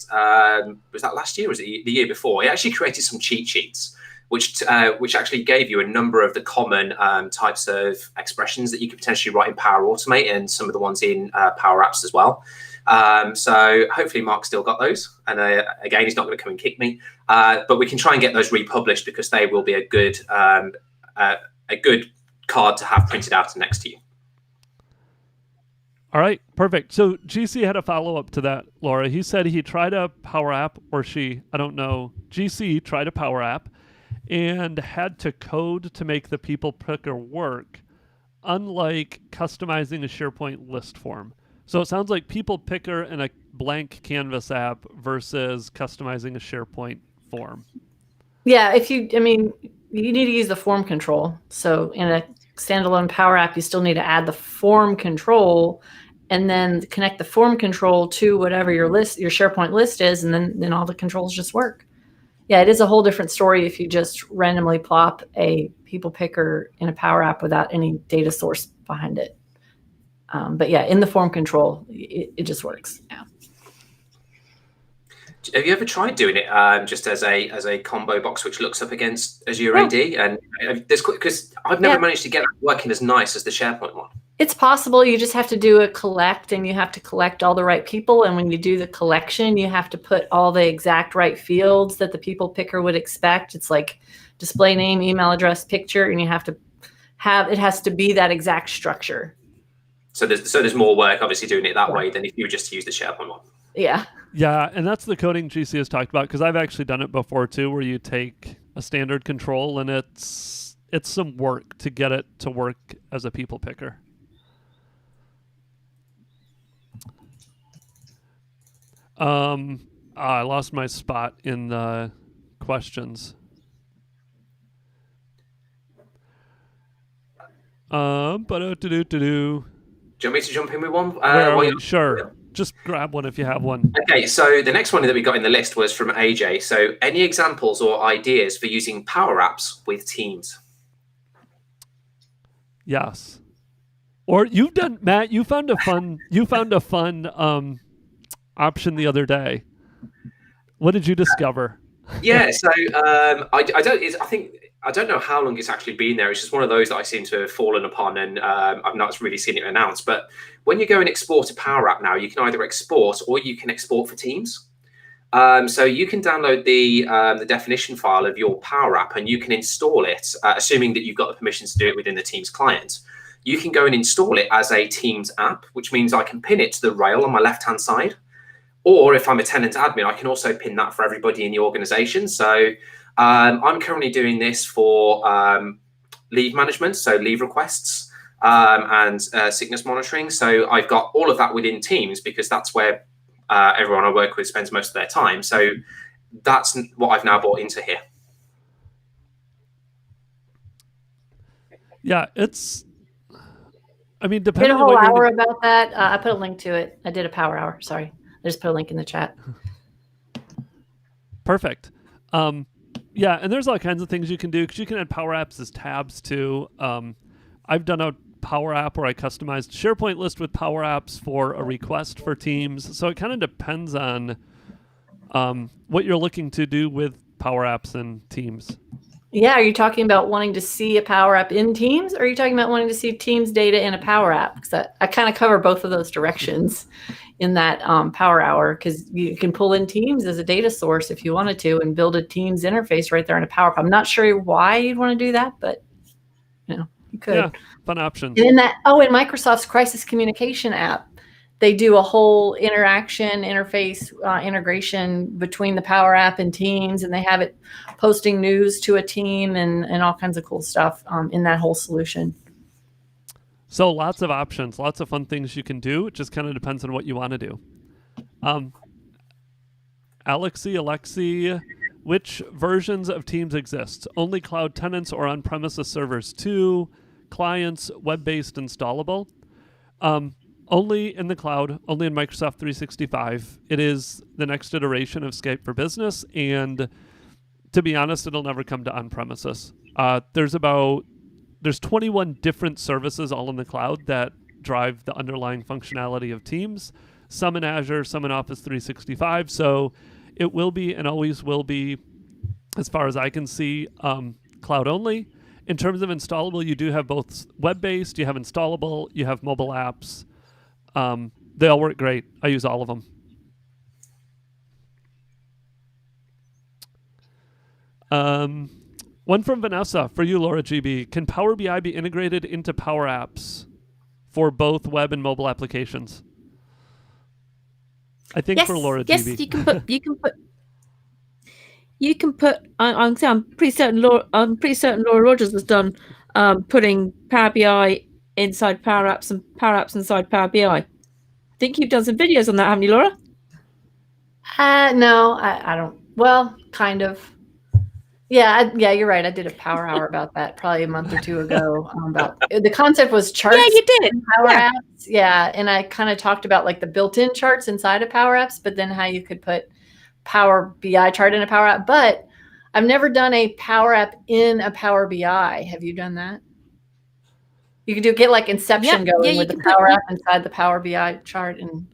was that last year or was it the year before? He actually created some cheat sheets, which actually gave you a number of the common types of expressions that you could potentially write in Power Automate and some of the ones in Power Apps as well. So hopefully Mark's still got those. And again, he's not going to come and kick me. But we can try and get those republished because they will be a good card to have printed out next to you. All right, perfect. So GC had a follow-up to that, Laura. He said he tried a Power App, or she, I don't know. GC tried a Power App and had to code to make the people picker work, unlike customizing a SharePoint list form. So it sounds like people picker in a blank Canvas app versus customizing a SharePoint form. Yeah, you need to use the form control. So in a standalone Power App, you still need to add the form control and then connect the form control to whatever your SharePoint list is, and then all the controls just work. Yeah, it is a whole different story if you just randomly plop a people picker in a Power App without any data source behind it. But yeah, in the form control, it just works. Yeah. Have you ever tried doing it just as a combo box which looks up against Azure AD? And because I've never managed to get that working as nice as the SharePoint one. It's possible. You just have to do a collect, and you have to collect all the right people. And when you do the collection, you have to put all the exact right fields that the people picker would expect. It's like display name, email address, picture, and you have to it has to be that exact structure. So there's more work obviously doing it that way than if you just use the SharePoint one. Yeah. Yeah, and that's the coding GC has talked about, because I've actually done it before too, where you take a standard control and it's some work to get it to work as a people picker. I lost my spot in the questions. Do you want me to jump in with one? Sure. Just grab one if you have one. Okay, so the next one that we got in the list was from AJ. So any examples or ideas for using Power Apps with Teams? Yes. Or you've done, Matt, you found a fun option the other day. What did you discover? Yeah, so I don't know how long it's actually been there. It's just one of those that I seem to have fallen upon, and I've not really seen it announced. But when you go and export a Power App now, you can either export or you can export for Teams. So you can download the definition file of your Power App and you can install it, assuming that you've got the permissions to do it within the Teams client. You can go and install it as a Teams app, which means I can pin it to the rail on my left-hand side. Or if I'm a tenant admin, I can also pin that for everybody in the organization. So I'm currently doing this for leave management, so leave requests and sickness monitoring. So I've got all of that within Teams because that's where everyone I work with spends most of their time. So that's what I've now brought into here. Yeah, depending I did a on whole what hour about that. I put a link to it. I did a power hour. Sorry. I just put a link in the chat. Perfect. Yeah, and there's all kinds of things you can do, because you can add Power Apps as tabs too. I've done a Power App where I customized SharePoint list with Power Apps for a request for Teams. So it kind of depends on what you're looking to do with Power Apps and Teams. Yeah, are you talking about wanting to see a Power App in Teams, or are you talking about wanting to see Teams data in a Power App? Because I kind of cover both of those directions in that Power Hour, because you can pull in Teams as a data source if you wanted to and build a Teams interface right there in a Power App. I'm not sure why you'd want to do that, but you could. Yeah, fun options. And in Microsoft's Crisis Communication app, they do a whole interface integration between the Power App and Teams, and they have it posting news to a team and all kinds of cool stuff in that whole solution. So lots of options, lots of fun things you can do. It just kind of depends on what you want to do. Alexi, which versions of Teams exist? Only cloud tenants or on-premises servers too? Clients, web-based, installable? Only in the cloud, only in Microsoft 365. It is the next iteration of Skype for Business, and to be honest, it'll never come to on-premises. There's 21 different services all in the cloud that drive the underlying functionality of Teams, some in Azure, some in Office 365. So it will be and always will be, as far as I can see, cloud only. In terms of installable, you do have both web-based, you have installable, you have mobile apps. They all work great. I use all of them. One from Vanessa for you, Laura GB. Can Power BI be integrated into Power Apps for both web and mobile applications? I think for Laura GB. Yes, you can put. I'm pretty certain Laura Rogers has done putting Power BI inside Power Apps and Power Apps inside Power BI. I think you've done some videos on that, haven't you, Laura? No, I don't. Well, kind of. Yeah, you're right. I did a Power Hour about that probably a month or two ago. About the concept was charts. Yeah, you did. Power Apps. Yeah, and I kind of talked about like the built-in charts inside of Power Apps, but then how you could put Power BI chart in a Power App. But I've never done a Power App in a Power BI. Have you done that? You can get like Inception going with the Power App inside the Power BI chart and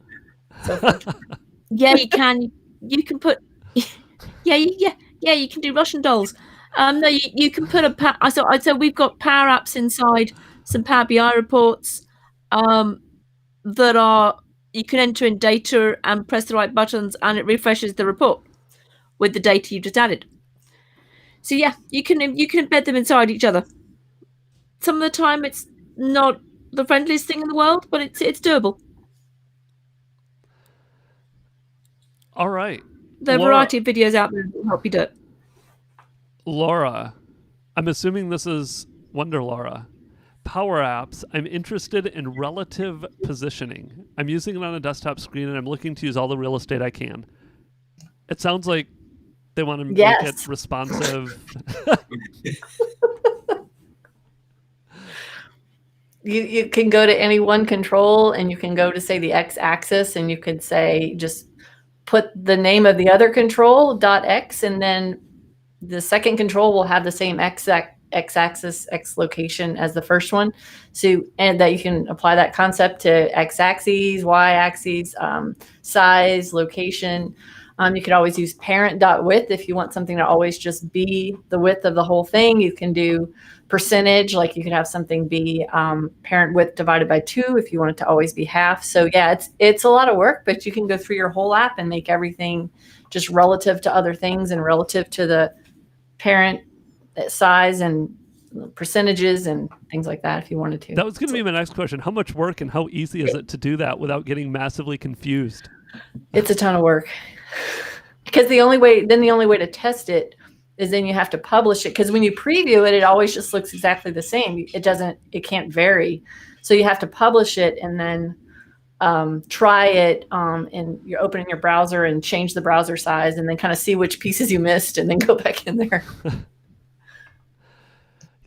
so forth. Yeah, you can. you can put you can do Russian dolls. No, you can put so we've got Power Apps inside some Power BI reports that are, you can enter in data and press the right buttons and it refreshes the report with the data you just added. So yeah, you can embed them inside each other. Some of the time it's not the friendliest thing in the world, but it's doable. All right. There are a variety of videos out there that will help you do it. Laura, I'm assuming this is Wonder Laura. Power Apps, I'm interested in relative positioning. I'm using it on a desktop screen and I'm looking to use all the real estate I can. It sounds like they want to make it responsive. You can go to any one control and you can go to, say, the x-axis, and you could say, just put the name of the other control, .x, and then the second control will have the same x-axis, x location as the first one. So, and that you can apply that concept to x-axes, y-axes, size, location. You could always use parent.width if you want something to always just be the width of the whole thing. You can do percentage, like you could have something be parent width divided by 2 if you want it to always be half. So yeah, it's a lot of work, but you can go through your whole app and make everything just relative to other things and relative to the parent size and percentages and things like that if you wanted to. That was going to be my next question. How much work and how easy is it to do that without getting massively confused? It's a ton of work. Because the only way to test it is then you have to publish it. Because when you preview it, it always just looks exactly the same. It can't vary. So you have to publish it and then try it, and you're opening your browser and change the browser size and then kind of see which pieces you missed and then go back in there.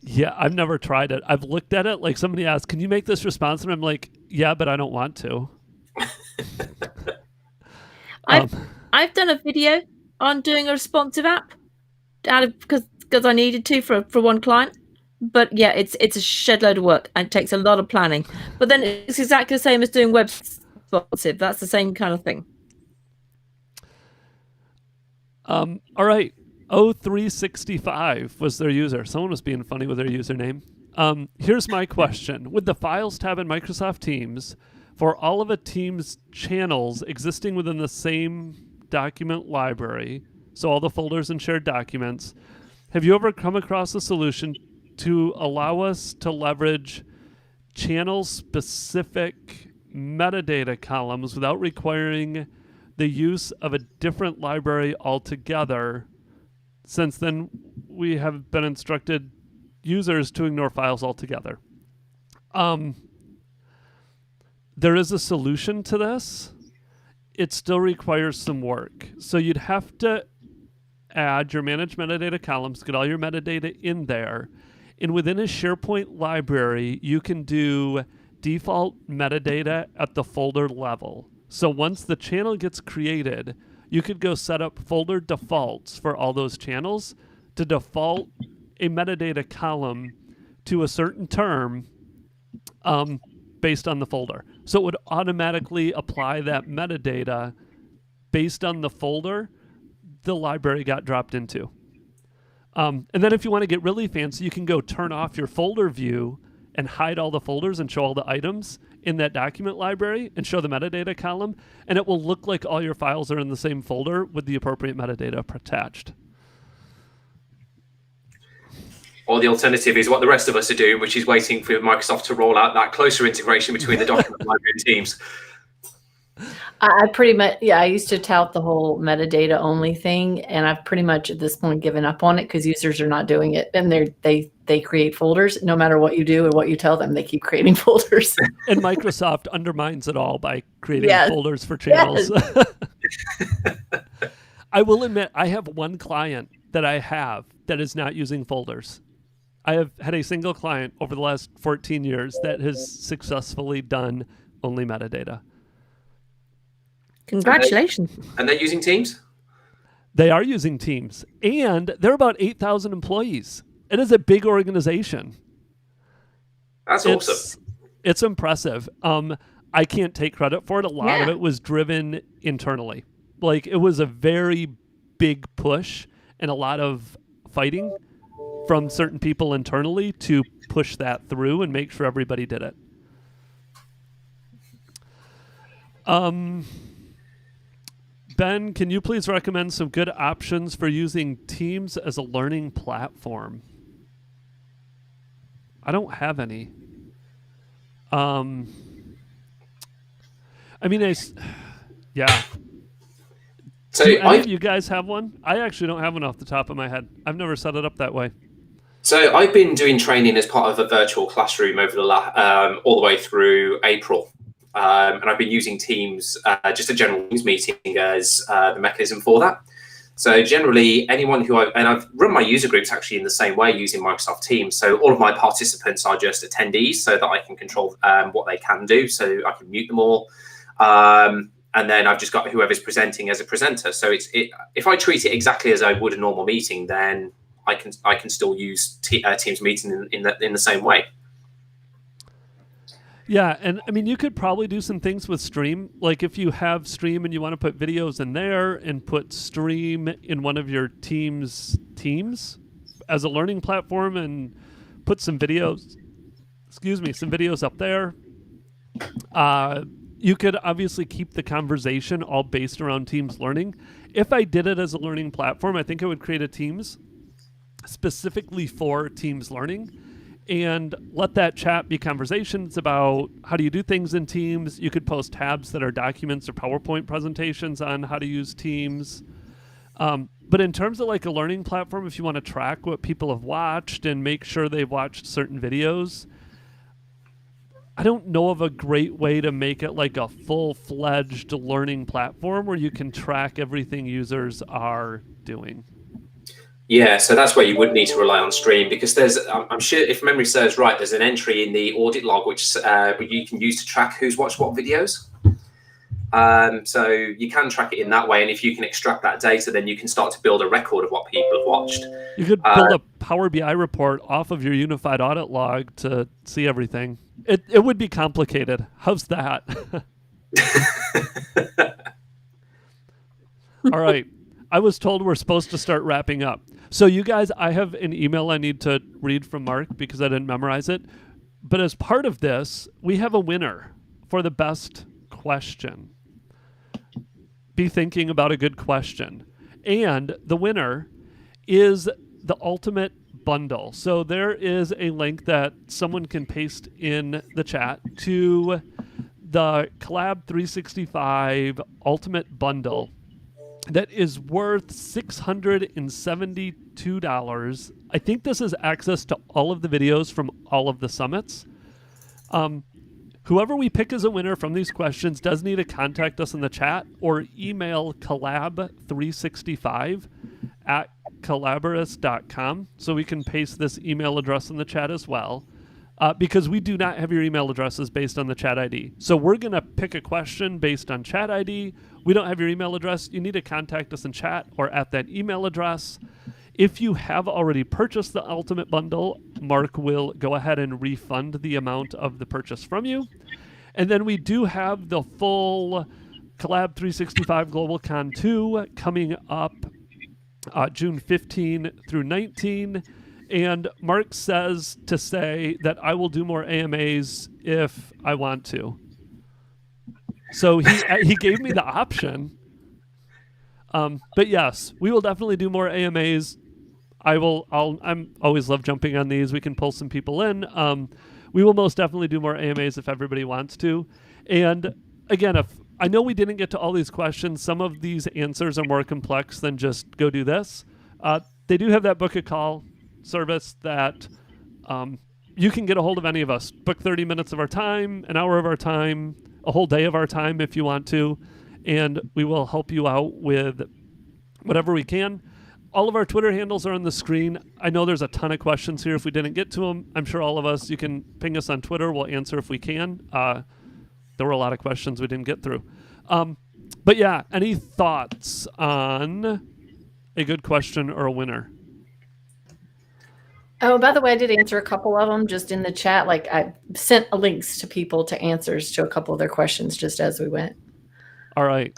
Yeah, I've never tried it. I've looked at it, like somebody asked, can you make this responsive? I'm like, yeah, but I don't want to. I've done a video on doing a responsive app because I needed to for one client. But yeah, it's a shed load of work and it takes a lot of planning. But then it's exactly the same as doing web responsive. That's the same kind of thing. All right. 0365 was their user. Someone was being funny with their username. Here's my question. With the Files tab in Microsoft Teams, for all of a Teams channels existing within the same document library, so all the folders and shared documents, have you ever come across a solution to allow us to leverage channel-specific metadata columns without requiring the use of a different library altogether, since then we have been instructed users to ignore files altogether? There is a solution to this. It still requires some work. So you'd have to add your manage metadata columns, get all your metadata in there. And within a SharePoint library, you can do default metadata at the folder level. So once the channel gets created, you could go set up folder defaults for all those channels to default a metadata column to a certain term based on the folder. So it would automatically apply that metadata based on the folder the library got dropped into. And then if you want to get really fancy, you can go turn off your folder view and hide all the folders and show all the items in that document library and show the metadata column, and it will look like all your files are in the same folder with the appropriate metadata attached. Or the alternative is what the rest of us are doing, which is waiting for Microsoft to roll out that closer integration between the document library and Teams. I pretty much, I used to tout the whole metadata only thing, and I've pretty much at this point given up on it because users are not doing it, and they create folders no matter what you do and what you tell them. They keep creating folders. And Microsoft undermines it all by creating folders for channels. Yes. I will admit, I have one client that I have that is not using folders. I have had a single client over the last 14 years that has successfully done only metadata. Congratulations. And they're using Teams? They are using Teams. And they're about 8,000 employees. It is a big organization. That's awesome. It's impressive. I can't take credit for it. A lot of it was driven internally. Like, it was a very big push and a lot of fighting from certain people internally to push that through and make sure everybody did it. Ben, can you please recommend some good options for using Teams as a learning platform? I don't have any. I mean, yeah. So Do any of you guys have one? I actually don't have one off the top of my head. I've never set it up that way. So I've been doing training as part of a virtual classroom over the all the way through April. And I've been using Teams, just a general Teams meeting as the mechanism for that. So generally, anyone who I've run my user groups actually in the same way using Microsoft Teams. So all of my participants are just attendees so that I can control what they can do. So I can mute them all. And then I've just got whoever's presenting as a presenter. So if I treat it exactly as I would a normal meeting, then I can still use Teams meeting in the same way. Yeah, and I mean, you could probably do some things with Stream. Like if you have Stream and you want to put videos in there and put Stream in one of your teams as a learning platform and put some videos, some videos up there. You could obviously keep the conversation all based around Teams learning. If I did it as a learning platform, I think I would create a Teams specifically for Teams learning and let that chat be conversations about how do you do things in Teams. You could post tabs that are documents or PowerPoint presentations on how to use Teams. But in terms of like a learning platform, if you want to track what people have watched and make sure they've watched certain videos, I don't know of a great way to make it like a full-fledged learning platform where you can track everything users are doing. Yeah, so that's where you would need to rely on Stream, because there's, I'm sure if memory serves right, there's an entry in the audit log which you can use to track who's watched what videos. So you can track it in that way, and if you can extract that data, then you can start to build a record of what people have watched. You could build a Power BI report off of your unified audit log to see everything. It would be complicated. How's that? All right. I was told we're supposed to start wrapping up. So you guys, I have an email I need to read from Mark because I didn't memorize it. But as part of this, we have a winner for the best question. Be thinking about a good question. And the winner is the ultimate bundle. So there is a link that someone can paste in the chat to the Collab 365 Ultimate Bundle that is worth $672. I think this is access to all of the videos from all of the summits. Whoever we pick as a winner from these questions does need to contact us in the chat or email collab365@collaborus.com so we can paste this email address in the chat as well, because we do not have your email addresses based on the chat ID. So we're going to pick a question based on chat ID. We don't have your email address. You need to contact us in chat or at that email address. If you have already purchased the Ultimate Bundle, Mark will go ahead and refund the amount of the purchase from you. And then we do have the full Collab 365 GlobalCon2 coming up June 15 through 19. And Mark says to say that I will do more AMAs if I want to. So he gave me the option. But yes, we will definitely do more AMAs. I'm always love jumping on these. We can pull some people in. We will most definitely do more AMAs if everybody wants to. And again, if I know we didn't get to all these questions, some of these answers are more complex than just go do this. They do have that book a call service that you can get a hold of any of us. Book 30 minutes of our time, an hour of our time, a whole day of our time if you want to, and we will help you out with whatever we can. All of our Twitter handles are on the screen. I know there's a ton of questions here. If we didn't get to them, I'm sure all of us, you can ping us on Twitter. We'll answer if we can. There were a lot of questions we didn't get through. But yeah, any thoughts on a good question or a winner? Oh, by the way, I did answer a couple of them just in the chat. Like I sent links to people to answers to a couple of their questions just as we went. All right.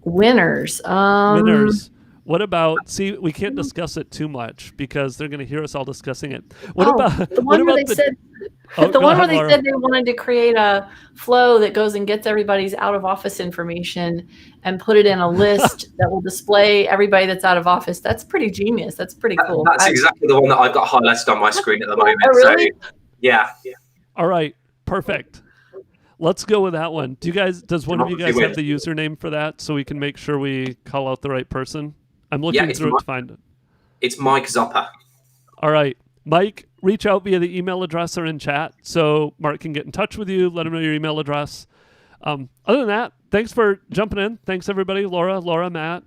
Winners. Winners. What about? See, we can't discuss it too much because they're going to hear us all discussing it. What about the one where they said? The one where they said they wanted to create a flow that goes and gets everybody's out of office information and put it in a list that will display everybody that's out of office. That's pretty genius. That's pretty cool. That's exactly the one that I've got highlighted on my screen at the moment. Oh, really? So, yeah. All right. Perfect. Let's go with that one. Does one of you guys have the username for that so we can make sure we call out the right person? I'm looking through it to find it. It's Mike Zopper. All right. Mike, reach out via the email address or in chat so Mark can get in touch with you. Let him know your email address. Other than that, thanks for jumping in. Thanks, everybody. Laura, Matt.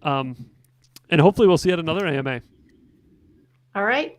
And hopefully we'll see you at another AMA. All right.